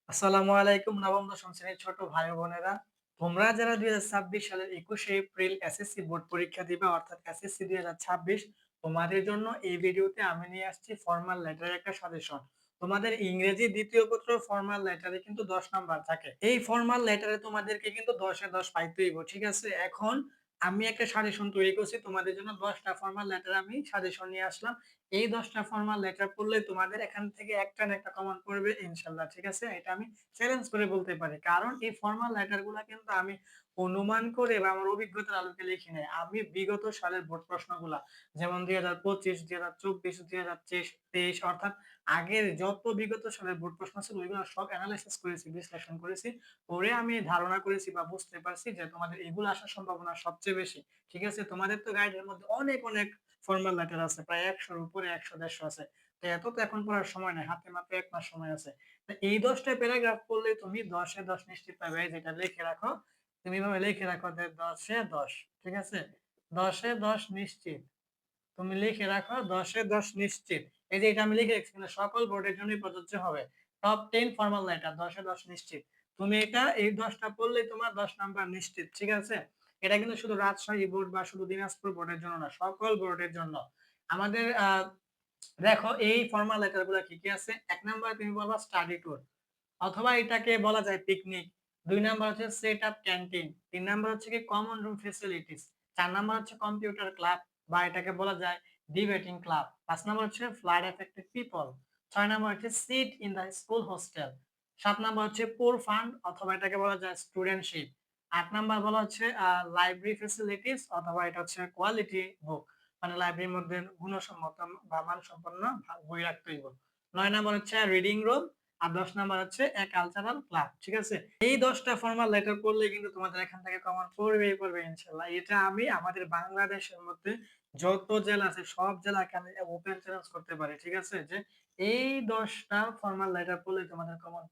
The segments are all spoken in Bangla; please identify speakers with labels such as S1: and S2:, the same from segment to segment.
S1: আসসালামু আলাইকুম নবম দশম শ্রেণীর ছোট ভাই ও বোনেরা। তোমরা যারা ২০২৬ সালের ২১শে এপ্রিল এসএসসি বোর্ড পরীক্ষা দিবা অর্থাৎ এসএসসি ২০২৬ তোমাদের জন্য এই ভিডিওতে আমি নিয়ে আসছি ফরমাল লেটারের একটা সাজেশন। তোমাদের ইংরেজি ২য় পত্র ফরমাল লেটারে কিন্তু ১০ নাম্বার থাকে। এই ফরমাল লেটারে তোমাদেরকে কিন্তু ১০ এ ১০ পাইতেই হইব। ঠিক আছে? এখন আমি একটা সাজেশন তৈরি করছি তোমাদের জন্য ১০ টা ফরমাল লেটার আমি সাজেশন নিয়ে আসলাম। এই ১০ টা ফরমাল লেটার পড়লে তোমাদের এখান থেকে একটা না একটা কমন পড়বে ইনশাআল্লাহ। ঠিক আছে? এটা আমি চ্যালেঞ্জ করে বলতে পারি। কারণ এই ফরমাল লেটার গুলা কিন্তু আমি অনুমান করে বা আমার অভিজ্ঞতার আলোকে লিখি নাই। আমি বিগত সালের বোর্ড প্রশ্নগুলা যেমন ২০২৫, ২০২৪, ২০২৩ অর্থাৎ আগের যত বিগত সালের বোর্ড প্রশ্ন ছিল ওইগুলা সব এনালাইসিস করেছি, বিশ্লেষণ করেছি। করে আমি ধারণা করেছি বা বুঝতে পারছি যে তোমাদের এগুলো আসার সম্ভাবনা সবচেয়ে বেশি। ঠিক আছে? তোমাদের তো গাইডের মধ্যে অনেক ফরমাল লেটার আছে। প্রায় ১০০ র উপরে ১০০-১৫০ আছে। তো এত তো এখন পড়ার সময় নাই। হাতে মাত্র ১ মাস সময় আছে। তো এই ১০ টা প্যারাগ্রাফ পড়লে তুমি ১০ এ ১০ নিশ্চিত পাবে। এই যে এটা লিখে রাখো। তুমি এভাবে লিখে রাখো যে ১০ এ ১০। ঠিক আছে? ১০ এ ১০ নিশ্চিত। তুমি লিখে রাখো ১০ এ ১০ নিশ্চিত। এই যে এটা আমি লিখে রেখেছি কিন্তু সকল বোর্ডের জন্যই প্রযোজ্য হবে। টপ 10 ফরমাল লেটার ১০ এ ১০ নিশ্চিত। তুমি এটা এই ১০ টা পড়লেই তোমার ১০ নাম্বার নিশ্চিত। ঠিক আছে? এটা কিন্তু শুধু রাজশাহী বোর্ড বা শুধু দিনাজপুর বোর্ডের জন্য না, সকল বোর্ডের জন্য। আমাদের দেখো এই ফরমাল লেটার গুলা কি আছে? ১ নাম্বারে তুমি বলবা স্টাডি ট্যুর অথবা এটাকে বলা যায় পিকনিক। ২ নাম্বার হচ্ছে সেট আপ ক্যান্টিন। ৩ নাম্বার হচ্ছে কি কমন রুম ফেসিলিটিস। ৪ নাম্বার হচ্ছে কম্পিউটার ক্লাব বা এটাকে বলা যায় ডিবেটিং ক্লাব। ৫ নাম্বার হচ্ছে ফ্লাড এফেক্টেড পিপল। ৬ নাম্বার হচ্ছে seat in the school hostel. ৭ number হচ্ছে পুর ফান্ড অথবা এটাকে বলা যায় স্টুডেন্টশিপ। ৮ নাম্বার বলা হচ্ছে লাইব্রেরি ফেসিলিটিস অথবা এটা হচ্ছে কোয়ালিটি বুক। মানে লাইব্রেরির মধ্যে গুণসম্মত বা মানসম্পন্ন বই রাখতে হইব। ৯ নাম্বার হচ্ছে রিডিং রুম আর ১০ নাম্বার হচ্ছে কালচারাল ক্লাব। ঠিক আছে? এই ১০ টা ফরমাল লেটার পড়লে কিন্তু তোমাদের এখান থেকে কমন পড়বেই ইনশাআল্লাহ। এটা আমি আমাদের বাংলাদেশের মধ্যে যত জেলা আছে সব জেলাকে আমি ওপেন চ্যালেঞ্জ করতে পারি। ঠিক আছে? যে এই ১০ টা ফরমাল লেটার পড়লে তোমাদের কমন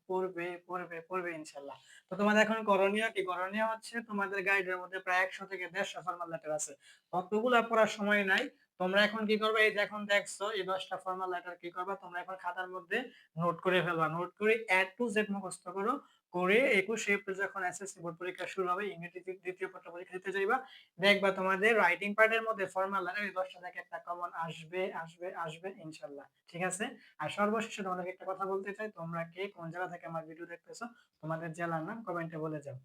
S1: পড়বে ইনশাআল্লাহ। তো তোমাদের এখন করণীয় কি? করণীয় হচ্ছে তোমাদের গাইডের মধ্যে প্রায় ১০০ থেকে ১৫০ ফরমাল লেটার আছে। অতগুলা পড়ার সময় নাই। তোমরা এখন কি করবা? এই যে এখন দেখছো এই ১০ টা ফরমাল লেটার কি করবা? তোমরা এখন খাতার মধ্যে নোট করে ফেলবা। নোট করে A to Z মুখস্থ করো। করে ২১শে এপ্রিল যখন এসএসসি বোর্ড পরীক্ষা শুরু হবে, ইংরেজি ২য় পত্র পরীক্ষা দিতে যাইবা। দেখবা তোমাদের রাইটিং পার্টের মধ্যে ফরমাল লেটার এই ১০ টা থেকে একটা কমন আসবে ইনশাআল্লাহ। ঠিক আছে? আর সর্বশেষে তোমাদেরকে একটা কথা বলতে চাই, তোমরা কে কোন জেলা থেকে আমার ভিডিও দেখতেছো? তোমাদের জেলার নাম কমেন্টে বলে যাও।